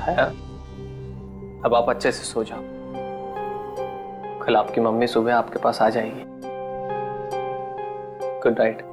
छाया, अब आप अच्छे से सो जाओ। कल आपकी मम्मी सुबह आपके पास आ जाएगी। Good night.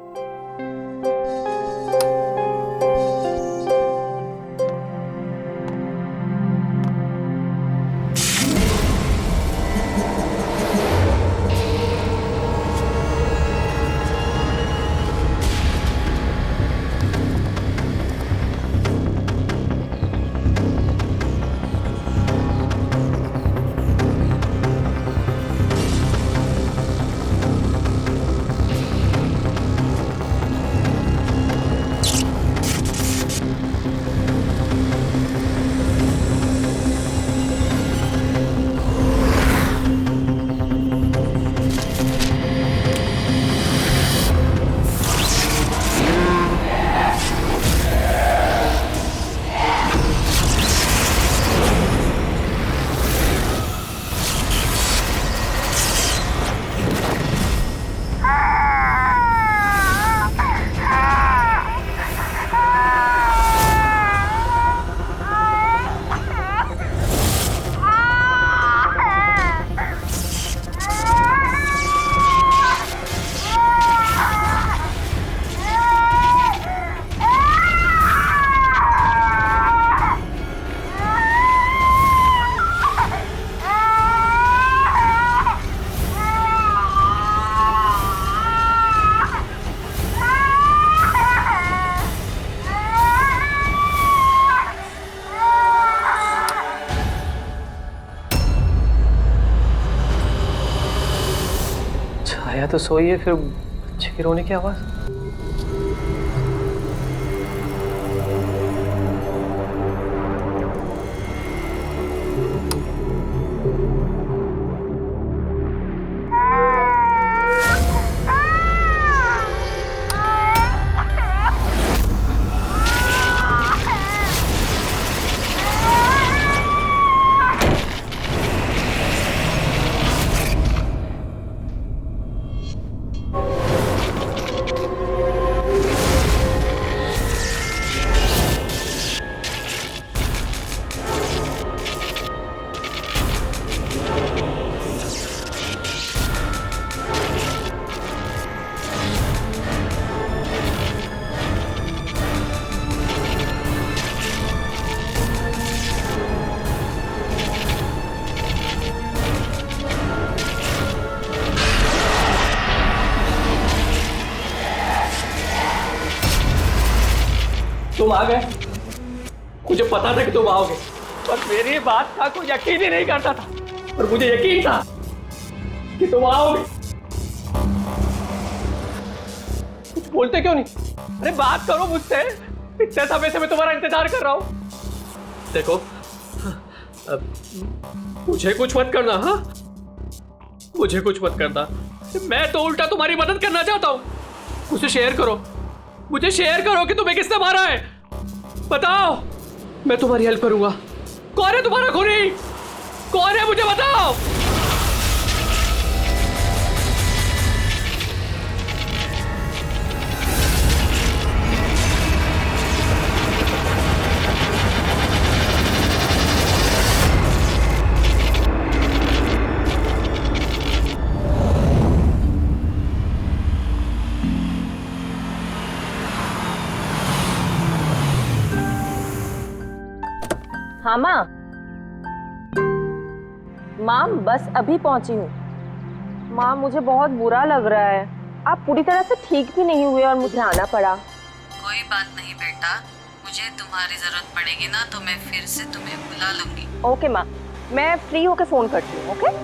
छाया तो सोई है, फिर बच्चे के रोने की आवाज। तुम आ गए, मुझे पता था कि तुम आओगे, पर मेरी बात का कोई यकीन ही नहीं करता था, और मुझे यकीन था कि तुम आओगे। कुछ बोलते क्यों नहीं? अरे बात करो मुझसे, इतने समय से मैं तुम्हारा इंतजार कर रहा हूं। देखो, मुझे कुछ मत करना। हाँ, मुझे कुछ मत करना, मैं तो उल्टा तुम्हारी मदद करना चाहता हूं। मुझे शेयर करो, मुझे शेयर करो कि तुम्हें किसने मारा है, बताओ, मैं तुम्हारी हेल्प करूंगा। कौन है तुम्हारा खूनी? कौन है, मुझे बताओ। हाँ माँ, माँ बस अभी पहुंची हूँ। माँ मुझे बहुत बुरा लग रहा है, आप पूरी तरह से ठीक भी नहीं हुए और मुझे आना पड़ा। कोई बात नहीं बेटा, मुझे तुम्हारी जरूरत पड़ेगी ना तो मैं फिर से तुम्हें बुला लूंगी। ओके माँ, मैं फ्री होके फोन करती हूँ। ओके।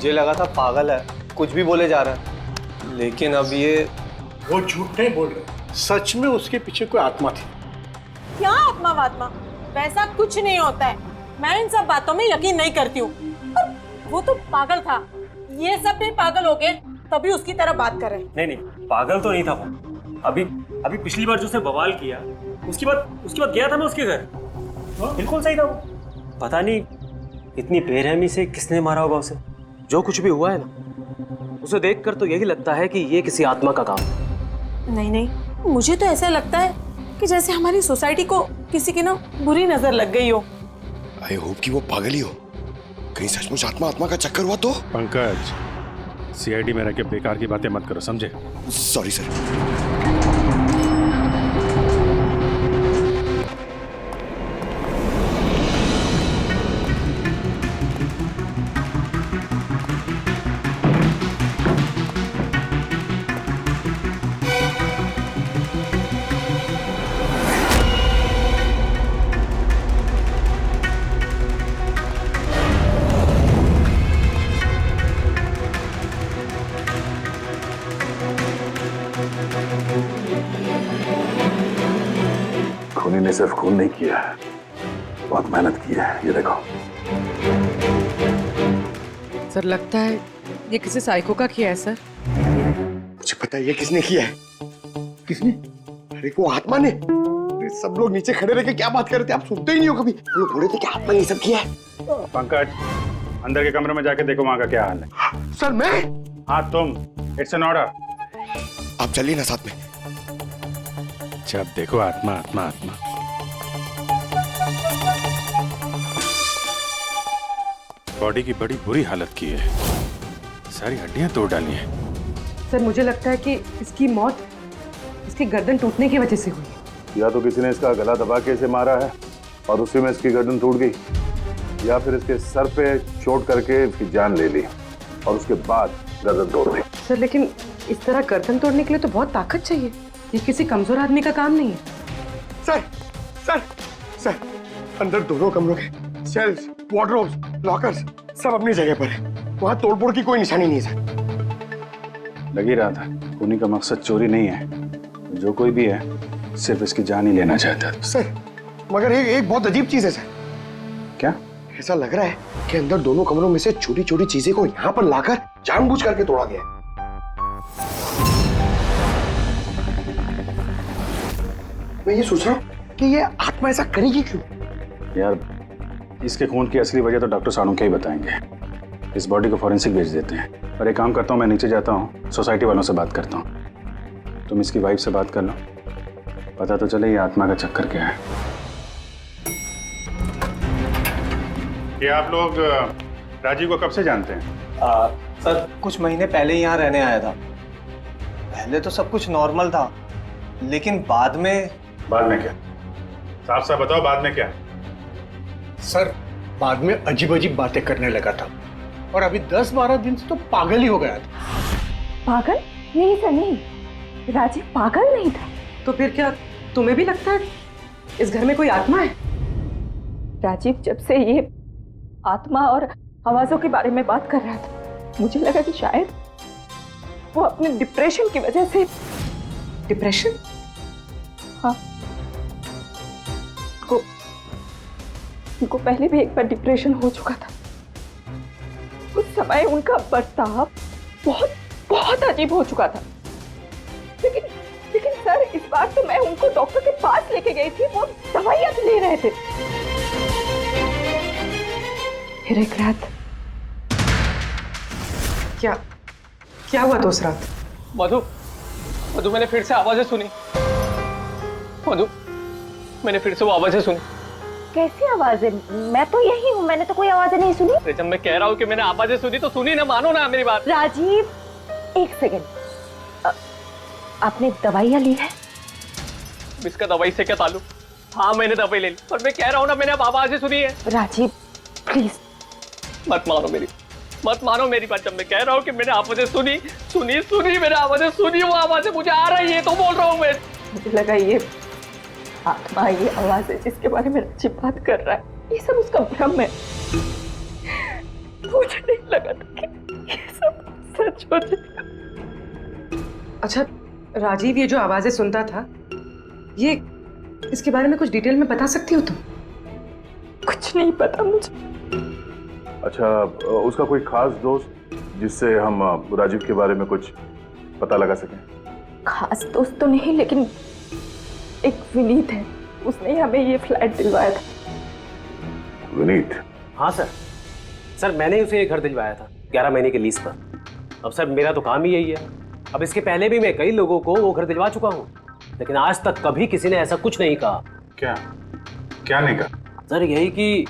मुझे लगा था पागल है, कुछ भी बोले जा रहा है, लेकिन अब ये वो झूठ नहीं बोल रहे, सच में उसके पीछे कोई आत्मा थी। क्या आत्मा वात्मा, वैसा कुछ नहीं होता है। मैं इन सब बातों में यकीन नहीं करती हूँ। वो तो पागल था, ये सब भी पागल हो गए तभी उसकी तरह बात कर रहे हैं। नहीं नहीं, पागल तो नहीं था वो। अभी पिछली बार जो उसने बवाल किया, उसके बाद गया था मैं उसके घर, बिल्कुल सही था वो। पता नहीं इतनी बेरहमी से किसने मारा होगा उसे। जो कुछ भी हुआ है ना, उसे देखकर तो यही लगता है कि ये किसी आत्मा का काम है। नहीं, मुझे तो ऐसा लगता है कि जैसे हमारी सोसाइटी को किसी की ना बुरी नजर लग गई हो। आई होप कि वो पागल ही हो, कहीं सचमुच आत्मा का चक्कर हुआ तो। पंकज, सीआईडी में रह के बेकार की बातें मत करो, समझे? Sorry sir. खूनी ने सिर्फ खून नहीं किया है, बहुत मेहनत की है। ये देखो। सर लगता है ये किसी साइको का किया है सर। मुझे पता है ये किसने किया है। किसने? अरे वो आत्मा ने। अरे सब लोग नीचे खड़े रह के क्या बात कर रहे थे, आप सुनते ही नहीं हो कभी। वो लोग बोल रहे थे कि आत्मा ने ये सब किया है। पंकज, अंदर के कमरे में जाके देखो वहां का क्या हाल है। सर मैं? हाँ तुम, इट्स एन ऑर्डर। आप चलिए ना साथ में। जब देखो आत्मा आत्मा आत्मा। बॉडी की बड़ी बुरी हालत की है, सारी हड्डियां तोड़ डाली हैं। सर मुझे लगता है कि इसकी मौत इसकी गर्दन टूटने की वजह से हुई है। या तो किसी ने इसका गला दबा के इसे मारा है और उसी में इसकी गर्दन टूट गई, या फिर इसके सर पे चोट करके इसकी जान ले ली और उसके बाद गर्दन तोड़ दी। सर लेकिन इस तरह गर्दन तोड़ने के लिए तो बहुत ताकत चाहिए, ये किसी कमजोर आदमी का काम नहीं है। सर सर सर, अंदर दोनों कमरों के सेल्स, वार्डरोब्स, लॉकर्स सब अपनी जगह पर है। वहां तोड़फोड़ की कोई निशानी नहीं है सर। लग ही रहा था, खूनी का मकसद चोरी नहीं है, जो कोई भी है सिर्फ इसकी जान ही लेना चाहता है। सर मगर एक बहुत अजीब चीज है सर। क्या? ऐसा लग रहा है कि अंदर दोनों कमरों में से छोटी छोटी चीजें को यहाँ पर लाकर जानबूझ करके तोड़ा गया है। मैं ये सोच रहा हूँ कि ये आत्मा ऐसा करेगी क्यों? यार इसके खून की असली वजह तो डॉक्टर साणुक्य ही बताएंगे। इस बॉडी को फॉरेंसिक भेज देते हैं। और एक काम करता हूँ, मैं नीचे जाता हूँ, सोसाइटी वालों से बात करता हूँ। तुम इसकी वाइफ से बात कर लो, पता तो चले ये आत्मा का चक्कर क्या है। ये आप लोग राजीव को कब से जानते हैं? सर कुछ महीने पहले ही यहाँ रहने आया था। पहले तो सब कुछ नॉर्मल था, लेकिन बाद में क्या? साफ साफ बताओ, बाद में क्या? सर बाद में अजीब अजीब बातें करने लगा था और अभी 10-12 दिन से तो पागल ही हो गया था। पागल? नहीं सर नहीं, राजीव पागल नहीं था। तो फिर क्या तुम्हें भी लगता है इस घर में कोई आत्मा है? राजीव जब से ये आत्मा और आवाजों के बारे में बात कर रहा था, मुझे लगा कि शायद वो अपने डिप्रेशन की वजह से। डिप्रेशन? हाँ, उनको पहले भी एक बार डिप्रेशन हो चुका था। उस समय उनका बर्ताव बहुत बहुत अजीब हो चुका था। लेकिन सर इस बार तो मैं उनको डॉक्टर के पास लेके गई थी, वो दवाइयां ले रहे थे। फिर एक रात क्या हुआ तो उस रात? मधु मैंने फिर से आवाजें सुनी। मधु मैंने फिर से वो आवाजें सुनी। कैसी आवाजें? मैं तो यही हूँ, मैंने तो कोई आवाजें नहीं सुनी। अरे जब मैं कह रहा हूँ कि मैंने आवाजें सुनी तो सुनी ना, मानो ना मेरी बात। राजीव एक सेकंड, आपने दवाइयाँ ली है? इसका दवाई से क्या ताल्लुक? हाँ मैंने दवाई ले ली, पर मैं कह रहा हूँ ना मैंने अब आवाजें सुनी है। राजीव प्लीज मत मानो मेरी बात। जब मैं कह रहा हूँ कि मैंने आवाजें सुनी मैंने आवाजें सुनी, वो आवाजें मुझे आ रही है तो बोल रहा हूँ मैं। मुझे लगा ये आत्मा, ये आवाज है जिसके बारे में राजीव बात कर रहा है, ये सब उसका भ्रम है। मुझे नहीं लगा था कि छोड़ दे। अच्छा राजीव, ये जो आवाजें सुनता था, ये इसके बारे में कुछ डिटेल में बता सकती हो तुम? कुछ नहीं पता मुझे। अच्छा, उसका कोई खास दोस्त जिससे हम राजीव के बारे में कुछ पता लगा सकें? खास दोस्त तो नहीं, लेकिन एक विनीत है, उसने ही हमें ये फ्लैट दिलवाया था। विनीत? हाँ सर, मैंने उसे ये घर दिलवाया था 11 महीने के लीज पर। अब सर मेरा तो काम ही यही है। अब इसके पहले भी मैं कई लोगों को वो घर दिलवा चुका हूँ, लेकिन आज तक कभी किसी ने ऐसा कुछ नहीं कहा। क्या क्या नहीं कहा? सर यही कि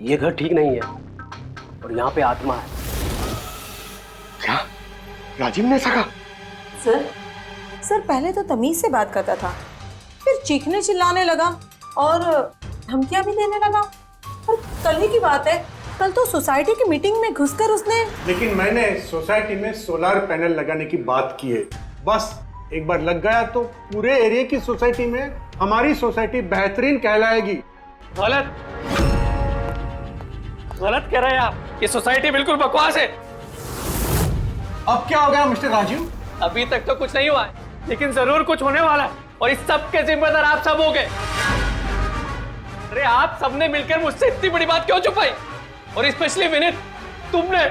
ये घर ठीक नहीं है और यहाँ पे आत्मा है। क्या राजीव ने ऐसा कहा? सर पहले तो तमीज से बात करता था, फिर चीखने चिल्लाने लगा और धमकियां भी देने लगा। और कल ही की बात है, कल तो सोसाइटी की मीटिंग में घुसकर उसने। लेकिन मैंने सोसाइटी में सोलर पैनल लगाने की बात की है। बस एक बार लग गया तो पूरे एरिया की सोसाइटी में हमारी सोसाइटी बेहतरीन कहलाएगी। गलत कह रहे हैं आप। ये सोसाइटी बिल्कुल बकवास है। अब क्या हो गया मिस्टर राजीव? अभी तक तो कुछ नहीं हुआ है, लेकिन जरूर कुछ होने वाला है, और इस सब के जिम्मेदार आप सब हो गए। अरे आप सबने मिलकर मुझसे इतनी बड़ी बात क्यों छुपाई? और स्पेशली विनीत, तुमने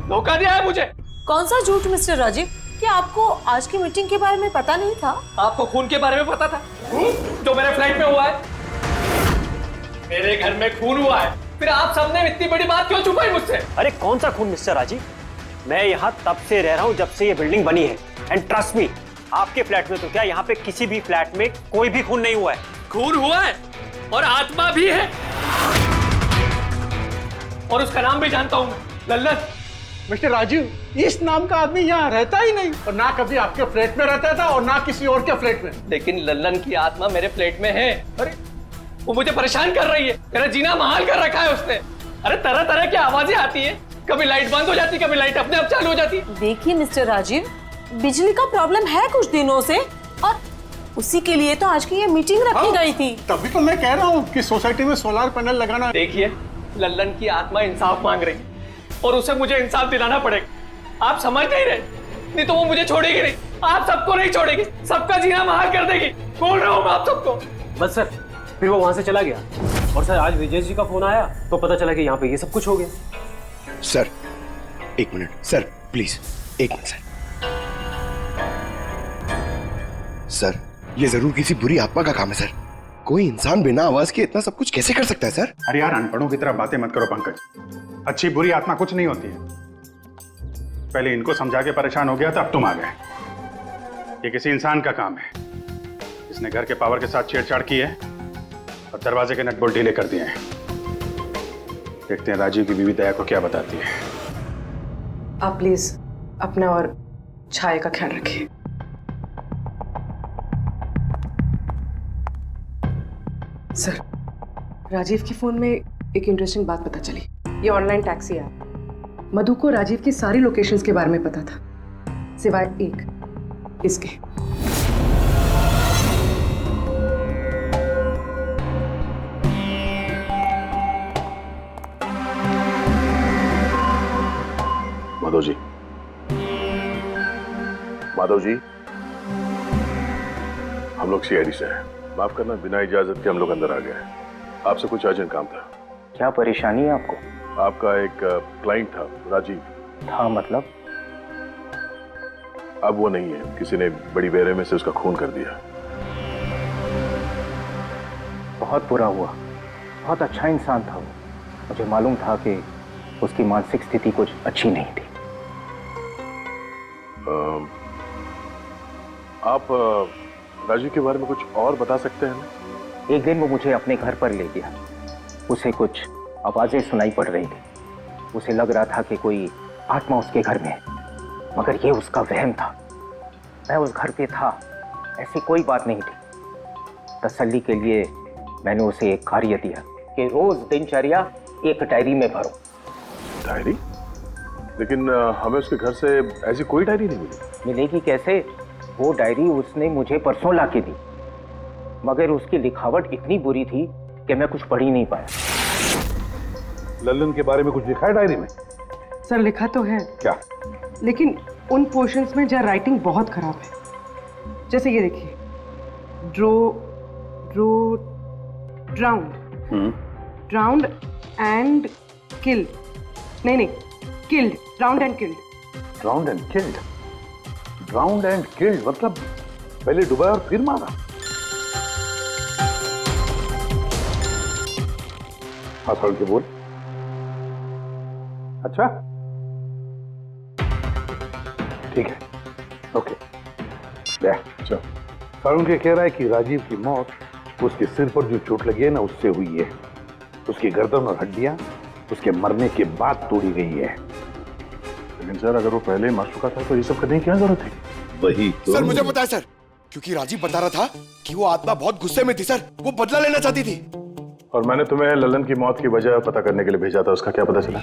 धोखा दिया है मुझे। कौन सा झूठ मिस्टर राजीव? क्या आपको आज की मीटिंग के बारे में पता नहीं था? आपको खून के बारे में पता था जो मेरे फ्लैट में हुआ है? मेरे घर में खून हुआ है, फिर आप सबने इतनी बड़ी बात क्यों छुपाई मुझसे? अरे कौन सा खून मिस्टर राजीव? मैं यहाँ तब से रह रहा हूँ जब से ये बिल्डिंग बनी है, एंड ट्रस्ट मी, आपके फ्लैट में तो क्या, यहाँ पे किसी भी फ्लैट में कोई भी खून नहीं हुआ है। खून हुआ है और आत्मा भी है, और उसका नाम भी जानता हूं मैं, लल्लन। मिस्टर राजीव, इस नाम का आदमी यहाँ रहता ही नहीं, और ना कभी आपके फ्लैट में रहता था और ना किसी और के फ्लैट में। लेकिन लल्लन की आत्मा मेरे फ्लैट में है। अरे वो मुझे परेशान कर रही है, मेरा जीना महाल कर रखा है उसने। अरे तरह तरह की आवाजें आती है, कभी लाइट बंद हो जाती, कभी लाइट अपने आप चालू हो जाती। देखिए मिस्टर राजीव, बिजली का प्रॉब्लम है कुछ दिनों से, और उसी के लिए तो आज की ये मीटिंग रखी गई थी। तभी तो मैं कह रहा हूँ कि सोसाइटी में सोलर पैनल लगाना। देखिए, लल्लन की आत्मा इंसाफ मांग रही है और उसे मुझे इंसाफ दिलाना पड़ेगा। आप समझ नहीं रहे, नहीं तो वो मुझे छोड़ेगी नहीं, आप सबको नहीं छोड़ेगी, सबका जीना महाल कर देगी। बोल रहा हूँ मैं आप सबको। बस सर, फिर वो वहां से चला गया, और सर आज विजय जी का फोन आया तो पता चला कि यहाँ पे ये सब कुछ हो गया। सर एक मिनट सर, प्लीज एक मिनट सर, ये जरूर किसी बुरी आत्मा का काम है सर। कोई इंसान बिना आवाज के इतना सब कुछ कैसे कर सकता है सर? अरे यार, अनपढ़ों की तरह बातें मत करो पंकज। अच्छी बुरी आत्मा कुछ नहीं होती है। पहले इनको समझा के परेशान हो गया था, अब तुम आ गए। ये किसी इंसान का काम है, इसने घर के पावर के साथ छेड़छाड़ की है और दरवाजे के नट बोल्ट ढीले कर दिए हैं। देखते हैं राजीव की बीवी दया को क्या बताती है। आप प्लीज अपना और छाया का ख्याल रखिए। सर, राजीव के फोन में एक इंटरेस्टिंग बात पता चली। ये ऑनलाइन टैक्सी ऐप, मधु को राजीव की सारी लोकेशंस के बारे में पता था, सिवाय एक, इसके। माधव जी, हम लोग सीआईडी से हैं। माफ करना, बिना इजाजत के हम लोग अंदर आ गए। आपसे कुछ अर्जेंट काम था। क्या परेशानी है आपको? आपका एक क्लाइंट था, राजीव। था मतलब? अब वो नहीं है, किसी ने बड़ी बेरहमी से उसका खून कर दिया। बहुत बुरा हुआ। बहुत अच्छा इंसान था वो। मुझे मालूम था कि उसकी मानसिक स्थिति कुछ अच्छी नहीं थी। आप राजीव के बारे में कुछ और बता सकते हैं? एक दिन वो मुझे अपने घर पर ले गया। उसे कुछ आवाजें सुनाई पड़ रही थी। उसे लग रहा था कि कोई आत्मा उसके घर में है, मगर ये उसका वहम था। मैं उस घर पे था, ऐसी कोई बात नहीं थी। तसल्ली के लिए मैंने उसे एक कार्य दिया कि रोज दिनचर्या एक डायरी में भरो। डायरी? लेकिन हमें उसके घर से ऐसी कोई डायरी नहीं मिली। मिलेगी कैसे? वो डायरी उसने मुझे परसों ला के दी, मगर उसकी लिखावट इतनी बुरी थी कि मैं कुछ पढ़ ही नहीं पाया। लल्लन के बारे में कुछ लिखा है डायरी में? सर लिखा तो है। क्या? लेकिन उन पोर्शंस में जहाँ राइटिंग बहुत खराब है, जैसे ये देखिए, ड्राउंड एंड किल्ड, नहीं killed, drowned and killed. Drowned and killed, drowned and killed मतलब पहले डुबाया और फिर मारा। हाँ सर के बोल। अच्छा ठीक है, ओके। अच्छा सारुण के कह रहा है कि राजीव की मौत उसके सिर पर जो चोट लगी है ना उससे हुई है। उसकी गर्दन और हड्डियां उसके मरने के बाद तोड़ी गई है। लेकिन सर अगर वो पहले ही मर चुका था तो ये सब करने की क्या जरूरत थी? वही तो सर मुझे पता है सर, क्योंकि राजीव बता रहा था कि वो आत्मा बहुत गुस्से में थी सर, वो बदला लेना चाहती थी। और मैंने तुम्हें ललन की मौत की वजह पता करने के लिए भेजा था, उसका क्या पता चला?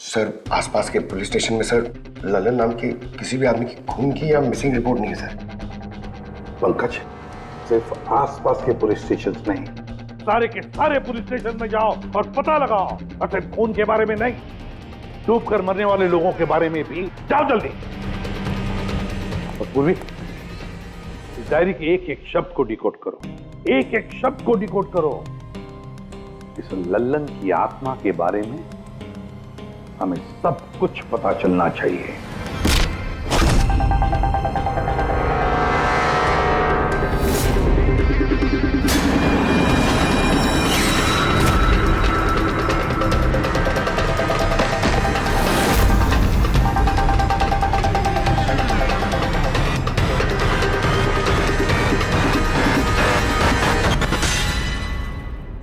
सर आसपास के पुलिस स्टेशन में सर ललन नाम के किसी भी आदमी की खून की या मिसिंग रिपोर्ट नहीं है सर। पंकज, सिर्फ आसपास के पुलिस स्टेशन नहीं, सारे के सारे पुलिस स्टेशन में जाओ और पता लगाओ। और सिर्फ खून के बारे में नहीं, डूब कर मरने वाले लोगों के बारे में भी जाओ जल्दी। और पूर्वी, इस डायरी के एक एक शब्द को डिकोड करो, एक एक शब्द को डिकोड करो। इस लल्लन की आत्मा के बारे में हमें सब कुछ पता चलना चाहिए।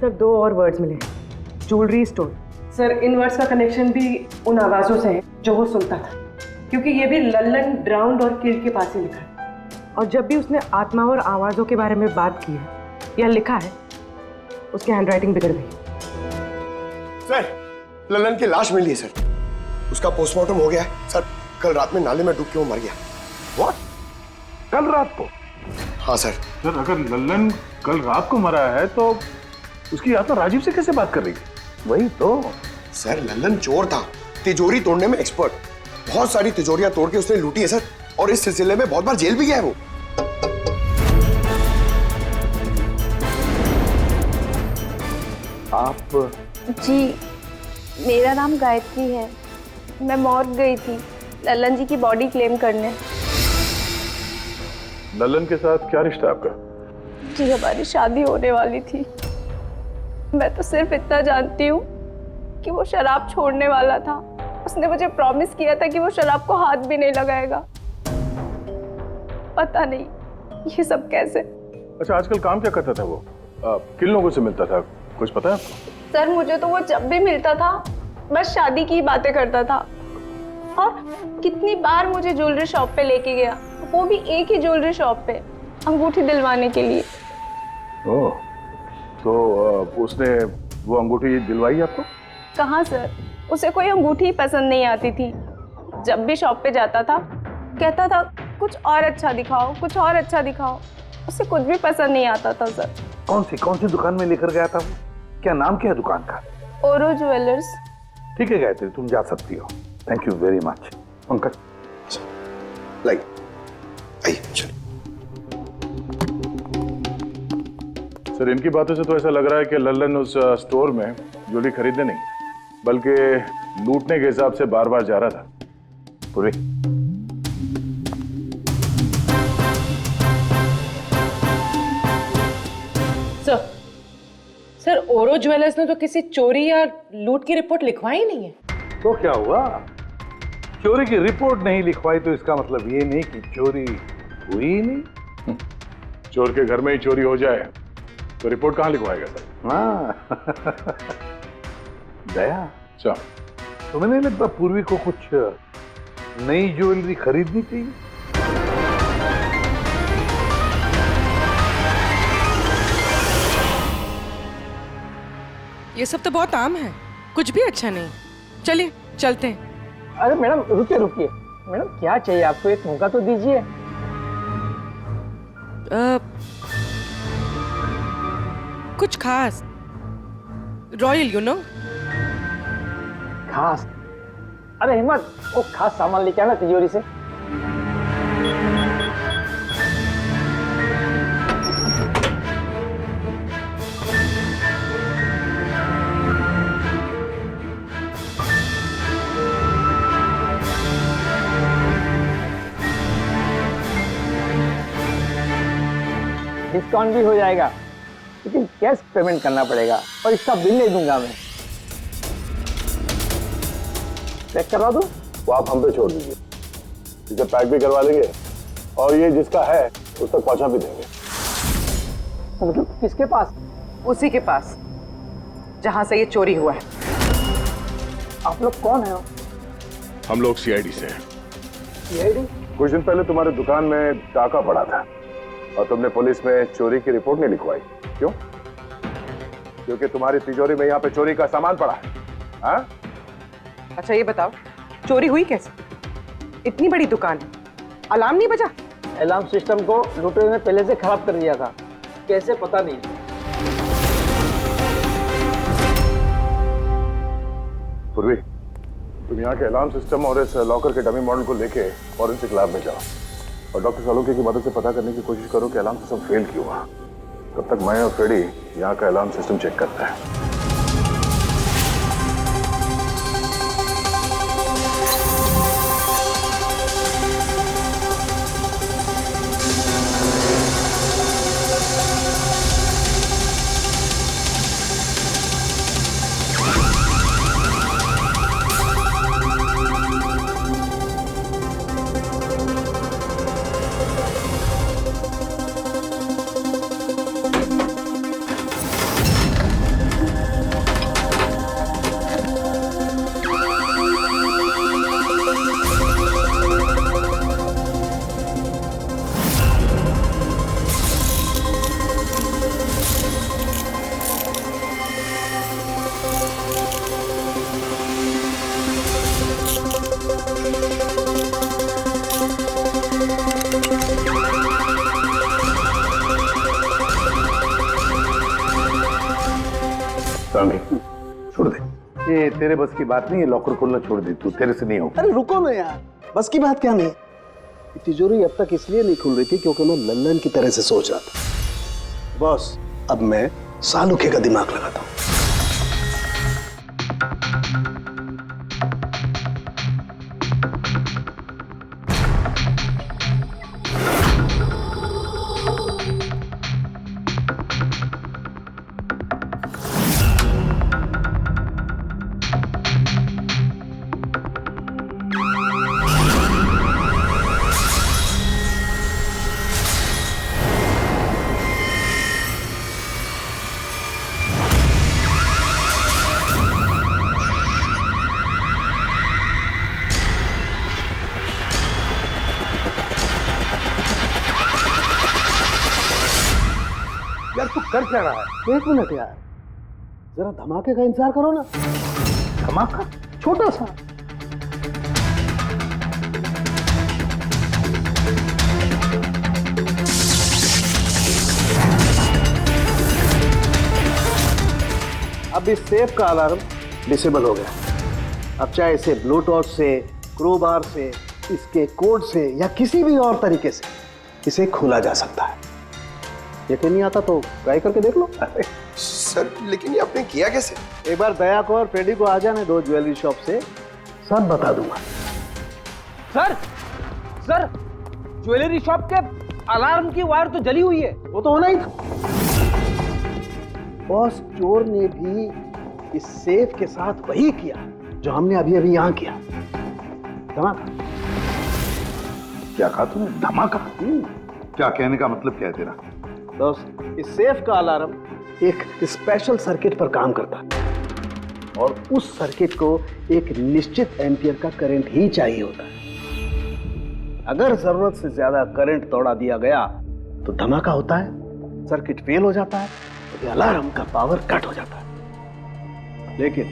सर 2 और वर्ड्स मिले, ज्वेलरी स्टोर। सर इन वर्ड्स का कनेक्शन भी उन आवाज़ों से है जो वो सुनता था, क्योंकि ये भी लल्लन ड्राउंड और किल्ड के पास ही लिखा है। और जब भी उसने आत्मा और आवाज़ों के बारे में बात की है या लिखा है, उसकी हैंडराइटिंग बिगड़ गई। सर ललन की लाश मिली है सर, उसका पोस्टमार्टम हो गया है सर। कल रात में नाले में डूब के वो मर गया। व्हाट? कल रात को? हाँ सर। सर अगर लल्लन कल रात को मरा है तो उसकी आत्मा राजीव से कैसे बात कर रही थी? वही तो सर, लल्लन चोर था, तिजोरी तोड़ने में एक्सपर्ट। बहुत सारी तिजोरियां तोड़ के उसने लूटी है सर, और इस सिलसिले में बहुत बार जेल भी गया है वो। आप? जी मेरा नाम गायत्री है, मैं मॉर्ग गई थी लल्लन जी की बॉडी क्लेम करने। लल्लन के साथ क्या रिश्ता आपका? जी हमारी शादी होने वाली थी। मैं तो सिर्फ इतना जानती हूँ कि वो शराब छोड़ने वाला था। उसने मुझे प्रॉमिस किया था कि वो शराब को हाथ भी नहीं लगाएगा। पता नहीं ये सब कैसे। अच्छा आजकल काम क्या करता था वो? किन लोगों से मिलता था, कुछ पता है आपको? सर मुझे तो वो जब भी मिलता था बस शादी की बातें करता था, और कितनी बार मुझे ज्वेलरी शॉप पे लेके गया, वो भी एक ही ज्वेलरी शॉप पे, अंगूठी दिलवाने के लिए। ओह, तो उसने वो अंगूठी दिलवाई आपको? कहाँ सर, उसे कोई अंगूठी पसंद नहीं आती थी। जब भी शॉप पे जाता था कहता था कुछ और अच्छा दिखाओ, कुछ और अच्छा दिखाओ। उसे कुछ भी पसंद नहीं आता था सर। कौन सी दुकान में लेकर गया था वो? क्या नाम क्या है दुकान का? ओरो ज्वेलर्स। ठीक है गायत्री, तुम जा सकती हो। Thank you very much. Pankaj like आइए चलो। सर इनकी बातों से तो ऐसा लग रहा है कि लल्लन उस स्टोर में ज्वेलरी खरीदने नहीं बल्कि लूटने के हिसाब से बार बार जा रहा था। पूरी सर ओरो ज्वेलर्स ने तो किसी चोरी या लूट की रिपोर्ट लिखवाई नहीं है। तो क्या हुआ? चोरी की रिपोर्ट नहीं लिखवाई तो इसका मतलब ये नहीं कि चोरी हुई ही नहीं। चोर के घर में ही चोरी हो जाए तो रिपोर्ट कहाँ लिखवाएगा सर? हाँ दया, अच्छा तुम्हें नहीं लगता पूर्वी को कुछ नई ज्वेलरी खरीदनी चाहिए? ये सब तो बहुत आम है, कुछ भी अच्छा नहीं। चलिए चलते हैं। अरे मैडम रुकिए रुकिए, मैडम क्या चाहिए आपको, एक मौका तो दीजिए। कुछ खास, रॉयल यू नो। खास? अरे हिम्मत, वो खास सामान लेके आना तिजोरी से। डिस्काउंट भी हो जाएगा, लेकिन कैश पेमेंट करना पड़ेगा और इसका बिल नहीं दूंगा मैं। चेक करवा दूं? वो आप हम पे छोड़ दीजिए, इसे पैक भी करवा लेंगे और ये जिसका है उस तक पहुंचा भी देंगे। मतलब किसके पास? उसी के पास जहां से ये चोरी हुआ है। आप लोग कौन है? हम लोग सीआईडी से हैं। सीआईडी? कुछ दिन पहले तुम्हारी दुकान में डाका पड़ा था और तुमने पुलिस में चोरी की रिपोर्ट नहीं लिखवाई, क्यों? क्योंकि तुम्हारी तिजोरी में यहाँ पे चोरी का सामान पड़ा है। हाँ? अच्छा ये बताओ, चोरी हुई कैसे? इतनी बड़ी दुकान, अलार्म नहीं बजा? अलार्म सिस्टम को लुटेरे ने पहले से खराब कर दिया था, कैसे पता नहीं। पूर्वी, तुम यहाँ के अलार्म सिस्टम और इस लॉकर के डमी मॉडल को लेके फॉरेंसिक लैब में जाओ और डॉक्टर सालुंके की मदद से पता करने की कोशिश करो कि अलार्म सिस्टम फेल क्यों हुआ। तब तक मैं और फ्रेडी यहाँ का अलार्म सिस्टम चेक करते हैं। छोड़ दे, ये तेरे बस की बात नहीं है। लॉकर खोलना छोड़ दे, तू तेरे से नहीं होगा। अरे रुको ना यार, बस की बात क्या नहीं। तिजोरी अब तक इसलिए नहीं खुल रही थी क्योंकि मैं लल्लन की तरह से सोच रहा था। बॉस, अब मैं सालुखे का दिमाग लगाता हूँ। यार तू कर क्या रहा है? एक मिनट यार, जरा धमाके का इंतजार करो ना। धमाका? छोटा सा। अब इस सेफ का अलार्म डिसेबल हो गया। अब चाहे इसे ब्लूटूथ से, क्रोबार से, इसके कोड से या किसी भी और तरीके से इसे खोला जा सकता है। यकीन नहीं आता तो ट्राई करके देख लो। सर लेकिन ये आपने किया कैसे? एक बार दया को और फ्रेडी को आ जाने दो ज्वेलरी शॉप से, सब बता दूंगा। सर सर, ज्वेलरी शॉप के अलार्म की वायर तो जली हुई है। वो तो होना ही था। बॉस, चोर ने भी इस सेफ के साथ वही किया जो हमने अभी अभी यहां किया। धमाका। क्या कहा तूने? धमाका? क्या कहने का मतलब क्या है तेरा? दोस्त, इस सेफ का अलार्म एक स्पेशल सर्किट पर काम करता है और उस सर्किट को एक निश्चित एम्पियर का करंट ही चाहिए होता है। अगर जरूरत से ज्यादा करंट दौड़ा दिया गया तो धमाका होता है, सर्किट फेल हो जाता है, तो अलार्म का पावर कट हो जाता है। लेकिन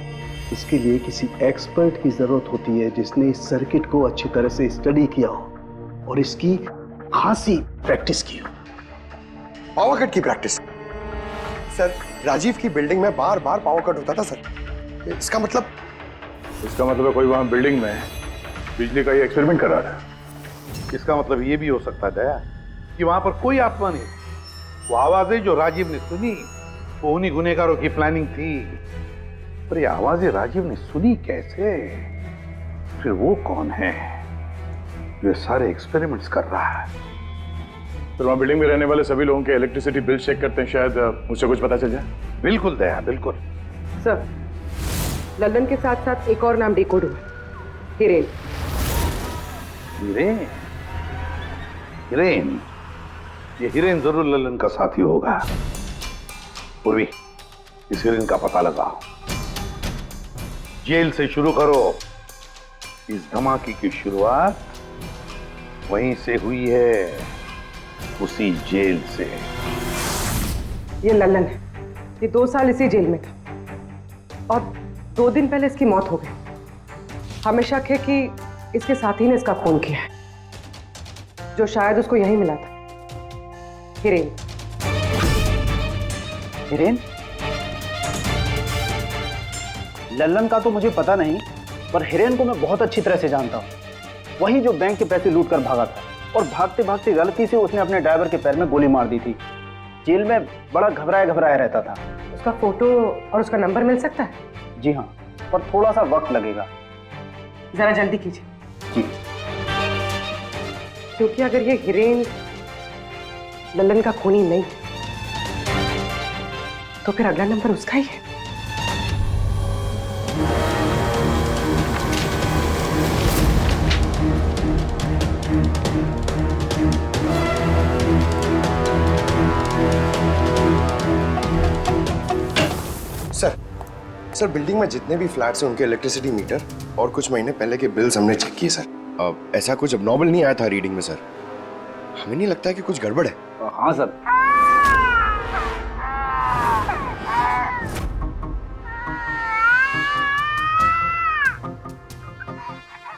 इसके लिए किसी एक्सपर्ट की जरूरत होती है जिसने इस सर्किट को अच्छी तरह से स्टडी किया हो और इसकी खासी प्रैक्टिस की हो। पावर कट की प्रैक्टिस? सर, राजीव की बिल्डिंग में बार बार पावर कट होता था सर। इसका मतलब इसका मतलब है कोई वहां बिल्डिंग में बिजली का ये एक्सपेरिमेंट करा रहा है। इसका मतलब ये भी हो सकता है दया कि वहां पर कोई आत्मा नहीं, वो आवाजें जो राजीव ने सुनी वो उन्हीं गुनहगारों की प्लानिंग थी। पर ये आवाजें राजीव ने सुनी कैसे? फिर वो कौन है जो सारे एक्सपेरिमेंट्स कर रहा है? फिर वहां बिल्डिंग में रहने वाले सभी लोगों के इलेक्ट्रिसिटी बिल चेक करते हैं, शायद मुझसे कुछ पता चल जाए। बिल्कुल दया, बिल्कुल। सर, लल्लन के साथ साथ एक और नाम डिकोड हुआ, हिरेन। हिरेन? हिरेन? ये हिरेन जरूर लल्लन का साथी होगा। पूर्वी, इस हिरेन का पता लगाओ। जेल से शुरू करो। इस धमाके की शुरुआत वहीं से हुई है, उसी जेल से। ये लल्लन है, ये 2 साल इसी जेल में था और 2 दिन पहले इसकी मौत हो गई। हमें शक है कि इसके साथी ने इसका खून किया है, जो शायद उसको यहीं मिला था। हिरेन। हिरेन? लल्लन का तो मुझे पता नहीं, पर हिरेन को मैं बहुत अच्छी तरह से जानता हूँ। वही जो बैंक के पैसे लूट कर भागा था और भागते भागते गलती से उसने अपने ड्राइवर के पैर में गोली मार दी थी। जेल में बड़ा घबराया घबराया रहता था। उसका फोटो और उसका नंबर मिल सकता है? जी हाँ, पर थोड़ा सा वक्त लगेगा। जरा जल्दी कीजिए। जी। क्योंकि अगर ये हिरेन लल्लन का खूनी नहीं तो फिर अगला नंबर उसका ही है। सर बिल्डिंग में जितने भी फ्लैट्स हैं उनके इलेक्ट्रिसिटी मीटर और कुछ महीने पहले के बिल्स हमने चेक किए सर। ऐसा कुछ अबनॉर्मल नहीं आया था रीडिंग में सर। हमें नहीं लगता है कि कुछ गड़बड़ है। हाँ सर।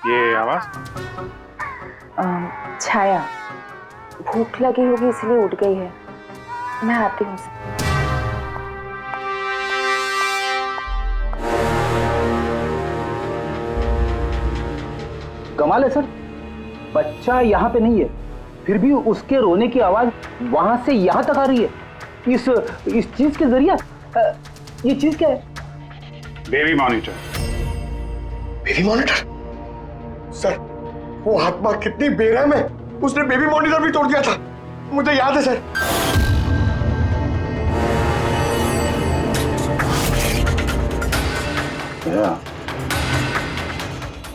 ये आवाज? छाया, भूख लगी होगी इसलिए उठ गई है। मैं आती हूँ सर। कमाल है सर, बच्चा यहाँ पे नहीं है, फिर भी उसके रोने की आवाज वहां से यहाँ तक आ रही है। इस चीज के जरिए ये चीज क्या है? Baby monitor. Baby monitor? Sir वो आत्मा कितनी बेरहम है, उसने बेबी मॉनिटर भी तोड़ दिया था, मुझे याद है सर।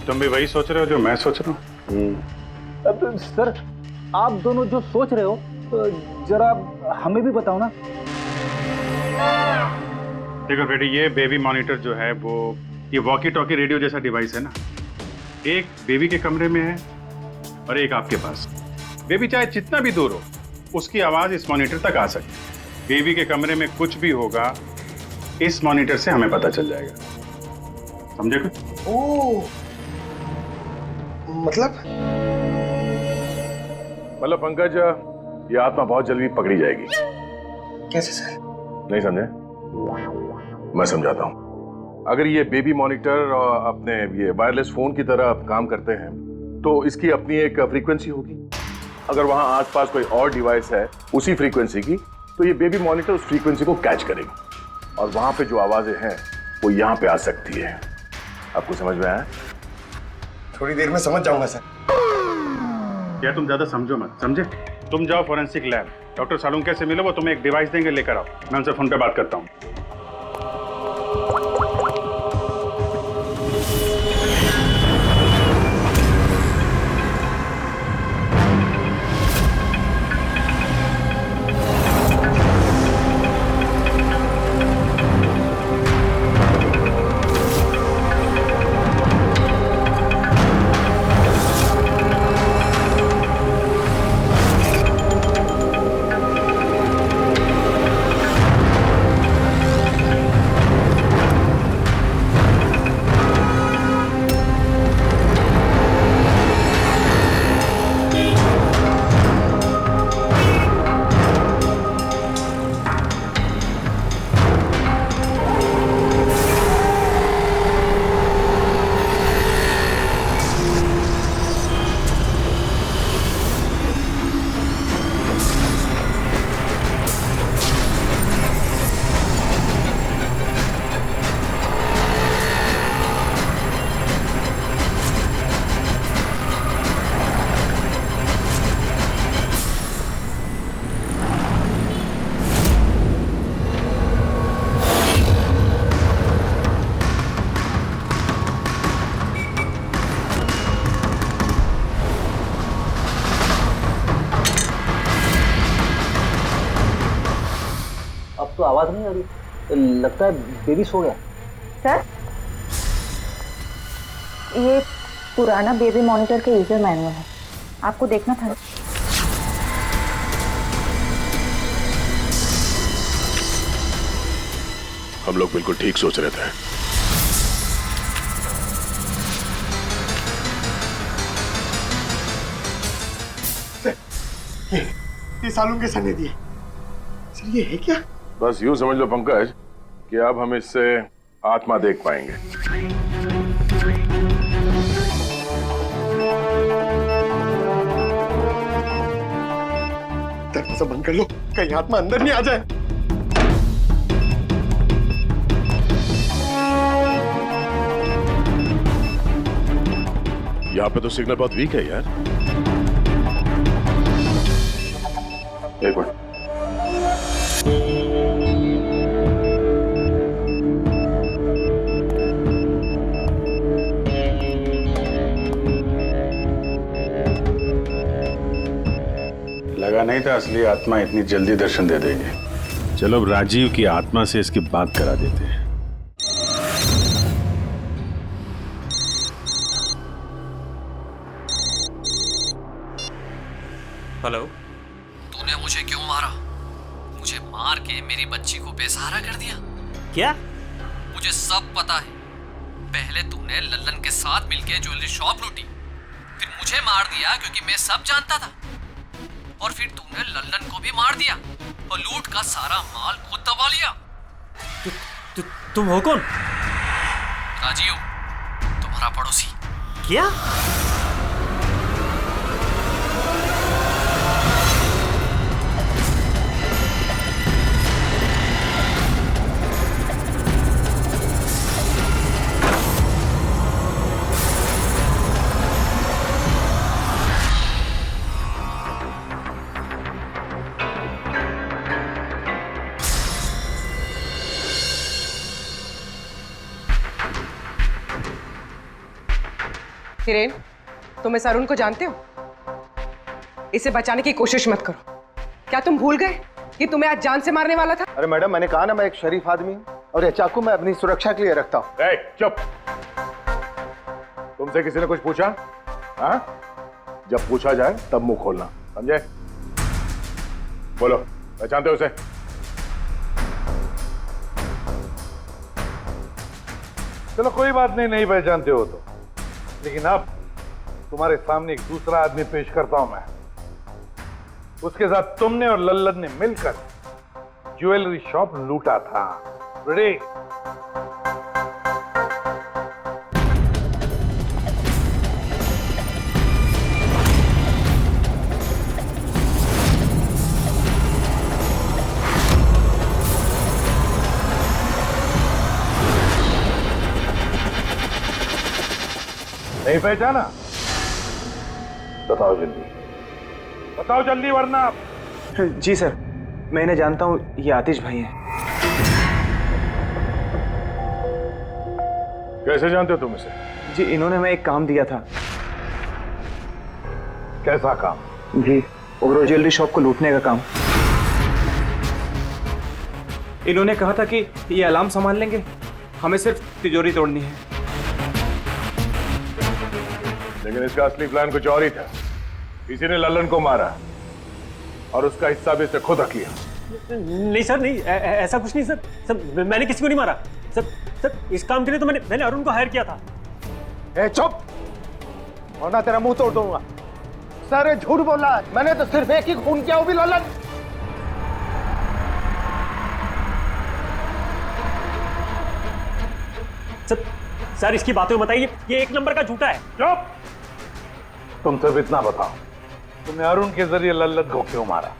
तुम भी वही सोच रहे हो जो मैं सोच रहा हूँ? अब सर, आप दोनों जो सोच रहे हो जरा हमें भी बताओ ना। देखो बेटी, ये बेबी मॉनिटर जो है वो ये वॉकी टॉकी रेडियो जैसा डिवाइस है ना। एक बेबी के कमरे में है और एक आपके पास। बेबी चाहे जितना भी दूर हो उसकी आवाज इस मॉनिटर तक आ सकती है। बेबी के कमरे में कुछ भी होगा इस मॉनिटर से हमें पता चल जाएगा। समझे कुछ? ओह, मतलब पंकज, ये आत्मा बहुत जल्दी पकड़ी जाएगी। कैसे सर? नहीं समझे? मैं समझाता हूँ। अगर ये बेबी मॉनिटर अपने ये वायरलेस फोन की तरह काम करते हैं तो इसकी अपनी एक फ्रीक्वेंसी होगी। अगर वहां आसपास कोई और डिवाइस है उसी फ्रीक्वेंसी की, तो ये बेबी मॉनिटर उस फ्रीक्वेंसी को कैच करेगी और वहां पे जो आवाजें हैं वो यहाँ पे आ सकती है। आपको समझ में आया? थोड़ी देर में समझ जाऊंगा सर। क्या तुम ज्यादा समझो मत, समझे? तुम जाओ फॉरेंसिक लैब, डॉक्टर सालुंके से मिलो, वो तुम्हें एक डिवाइस देंगे, लेकर आओ। मैं उनसे फोन पे बात करता हूँ। तो आवाज नहीं आ रही, लगता है बेबी सो गया। सर, ये पुराना बेबी मॉनिटर का यूजर मैनुअल है, आपको देखना था। हम लोग बिल्कुल ठीक सोच रहे थे। ये सालों के सने दिए सर, ये है क्या? बस यूं समझ लो पंकज कि अब हम इससे आत्मा देख पाएंगे। दरवाजा बंद कर लो, कहीं आत्मा अंदर नहीं आ जाए। यहाँ पे तो सिग्नल बहुत वीक है यार। एक मिनट। लगा नहीं था असली आत्मा इतनी जल्दी दर्शन दे देगी। चलो अब राजीव की आत्मा से इसकी बात करा देते हैं। हेलो। तूने मुझे क्यों मारा? मुझे मार के मेरी बच्ची को बेसहारा कर दिया। क्या? मुझे सब पता है। पहले तूने लल्लन के साथ मिलके ज्वेलरी शॉप लूटी, फिर मुझे मार दिया क्योंकि मैं सब जानता था, और फिर तूने लल्लन को भी मार दिया और लूट का सारा माल खुद दबा लिया। तुम हो कौन? राजीव, तुम्हारा पड़ोसी। क्या? हिरेन, तुम इस अरुण को जानते हो? इसे बचाने की कोशिश मत करो। क्या तुम भूल गए कि तुम्हें आज जान से मारने वाला था? अरे मैडम, मैंने कहा ना मैं एक शरीफ आदमी हूँ, और ये चाकू मैं अपनी सुरक्षा के लिए रखता हूँ। चुप। तुमसे किसी ने कुछ पूछा? हाँ? जब पूछा जाए तब मुंह खोलना, समझे? बोलो, पहचानते हो उसे? चलो कोई बात नहीं, नहीं पहचानते हो तो, लेकिन अब तुम्हारे सामने एक दूसरा आदमी पेश करता हूं मैं। उसके साथ तुमने और लल्लन ने मिलकर ज्वेलरी शॉप लूटा था। रेडी? नहीं पहचाना? बताओ जल्दी, बताओ जल्दी, वरना। जी सर, मैं इन्हें जानता हूँ, ये आतिश भाई हैं। कैसे जानते हो तुम इसे? जी, इन्होंने हमें एक काम दिया था। कैसा काम? जी, ओग्रो ज्वेलरी शॉप को लूटने का काम। इन्होंने कहा था कि ये अलार्म संभाल लेंगे, हमें सिर्फ तिजोरी तोड़नी है। लेकिन इसका असली प्लान कुछ और ही था। किसी ने लल्लन को मारा और उसका हिस्सा भी इसने खुद रख लिया। नहीं सर, नहीं, ऐसा कुछ नहीं सर। सर, मैंने किसी को नहीं मारा। सर, इस काम के लिए तो मैंने अरुण को हायर किया था। ए चुप, वरना तेरा मुंह तोड़ दूंगा। सर, झूठ बोला, मैंने तो सिर्फ एक ही खून किया, वो भी लल्लन। सर, इसकी बातें बताइए, ये एक नंबर का झूठा है। चुप! तुम सिर्फ इतना बताओ, तुमने अरुण के जरिए लल्लन को क्यों मारा,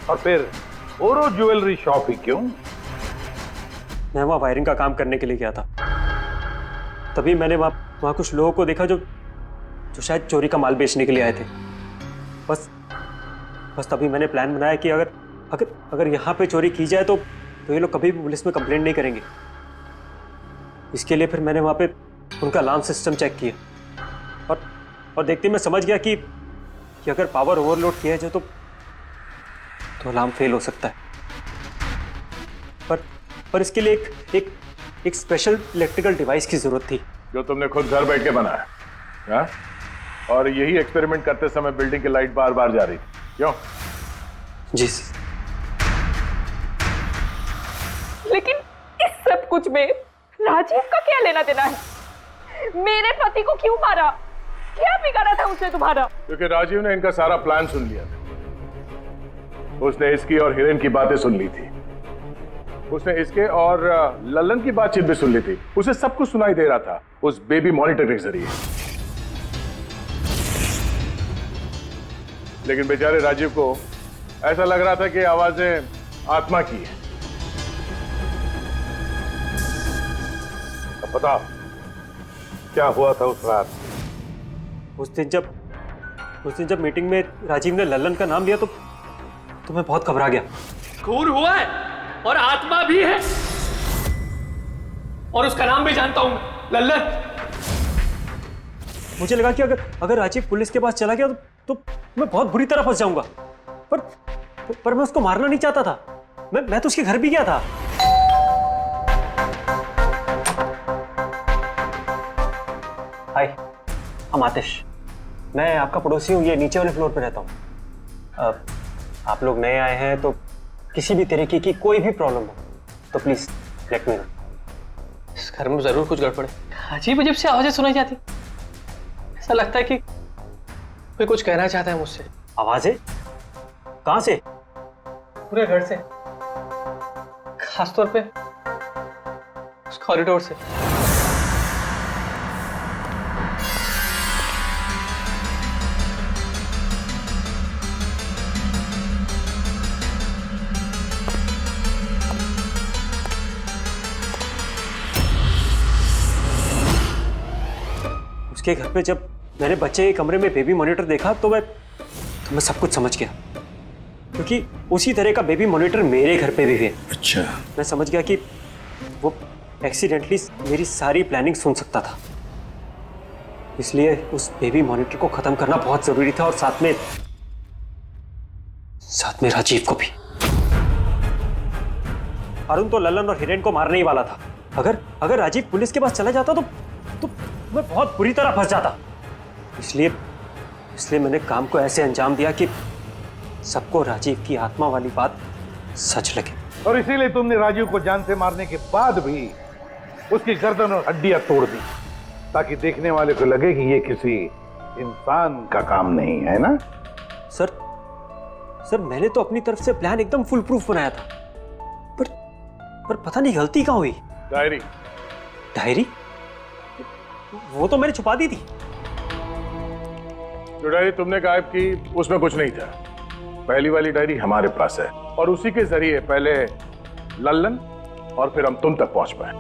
और फिर ओरो ज्वेलरी शॉप ही क्यों? मैं वहां वायरिंग का काम करने के लिए गया था। तभी मैंने वहां कुछ लोगों को देखा जो शायद चोरी का माल बेचने के लिए आए थे। बस तभी मैंने प्लान बनाया कि अगर यहाँ पे चोरी की जाए तो ये लोग कभी भी पुलिस में कंप्लेंट नहीं करेंगे। इसके लिए फिर मैंने वहाँ पे उनका अलार्म सिस्टम चेक किया और देखते ही मैं समझ गया कि अगर पावर ओवरलोड किया जाए तो अलार्म फेल हो सकता है। पर इसके लिए एक स्पेशल इलेक्ट्रिकल डिवाइस की जरूरत थी जो तुमने खुद घर बैठ के बनाया, हाँ? और यही एक्सपेरिमेंट करते समय बिल्डिंग की लाइट बार बार जा रही थी, क्यों? जी। लेकिन इस सब कुछ में राजीव का क्या लेना देना है? मेरे पति को क्यों मारा? क्या बिगाड़ा था उसने तुम्हारा? क्योंकि राजीव ने इनका सारा प्लान सुन लिया था। उसने इसकी और हिरेन की बातें सुन ली थी। उसने इसके और लल्लन की बातचीत भी सुन ली थी। उसे सब कुछ सुनाई दे रहा था उस बेबी मॉनिटर के जरिए। लेकिन बेचारे राजीव को ऐसा लग रहा था कि आवाजें आत्मा की है। अब बताओ क्या हुआ था उस रात? उस दिन जब मीटिंग में राजीव ने लल्लन का नाम लिया तो मैं बहुत घबरा गया। खून हुआ है और आत्मा भी है, और उसका नाम भी जानता हूं, लल्लन। मुझे लगा कि अगर राजीव पुलिस के पास चला गया तो मैं बहुत बुरी तरह फंस जाऊंगा। पर मैं उसको मारना नहीं चाहता था। मैं तो उसके घर भी गया था। हाय, हम आतिश। मैं आपका पड़ोसी हूँ, ये नीचे वाले फ्लोर पे रहता हूँ। आप लोग नए आए हैं तो किसी भी तरीके की कोई भी प्रॉब्लम हो तो प्लीज लेट मी नो। इस घर में जरूर कुछ गड़बड़ है। अजीब अजीब सी आवाजें सुनाई जाती, ऐसा लगता है कि कोई कुछ कहना चाहता है मुझसे। आवाजें कहां से? पूरे घर से, खासतौर पे उस कॉरिडोर से। उसके घर पे जब मैंने बच्चे के कमरे में बेबी मॉनिटर देखा तो मैं सब कुछ समझ गया, क्योंकि उसी तरह का बेबी मॉनिटर मेरे घर पे भी है। अच्छा। मैं समझ गया कि वो एक्सीडेंटली मेरी सारी प्लानिंग सुन सकता था, इसलिए उस बेबी मॉनिटर को खत्म करना बहुत जरूरी था, और साथ में राजीव को भी। अरुण तो लल्लन और हिरेन को मारने ही वाला था। अगर राजीव पुलिस के पास चला जाता तो मैं बहुत बुरी तरह फंस जाता। इसलिए मैंने काम को ऐसे अंजाम दिया कि सबको राजीव की आत्मा वाली बात सच लगे। और इसीलिए तुमने राजीव को जान से मारने के बाद भी उसकी गर्दन और हड्डियां तोड़ दी, ताकि देखने वाले को लगे कि ये किसी इंसान का काम नहीं है ना? सर मैंने तो अपनी तरफ से प्लान एकदम फुल प्रूफ बनाया था, पर पता नहीं गलती कहाँ हुई। डायरी वो तो मैंने छुपा दी थी। जो डायरी तुमने गायब की उसमें कुछ नहीं था। पहली वाली डायरी हमारे पास है, और उसी के जरिए पहले लल्लन और फिर हम तुम तक पहुंच पाए।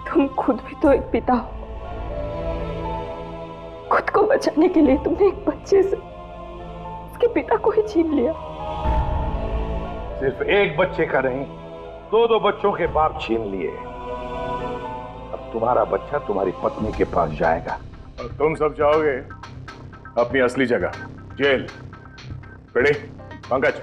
तुम खुद भी तो एक पिता हो। खुद को बचाने के लिए तुमने एक बच्चे से उसके पिता को ही छीन लिया। सिर्फ एक बच्चे का नहीं, दो बच्चों के बाप छीन लिए। अब तुम्हारा बच्चा तुम्हारी पत्नी के पास जाएगा, और तुम सब जाओगे अपनी असली जगह, जेल। रेडी पंकज?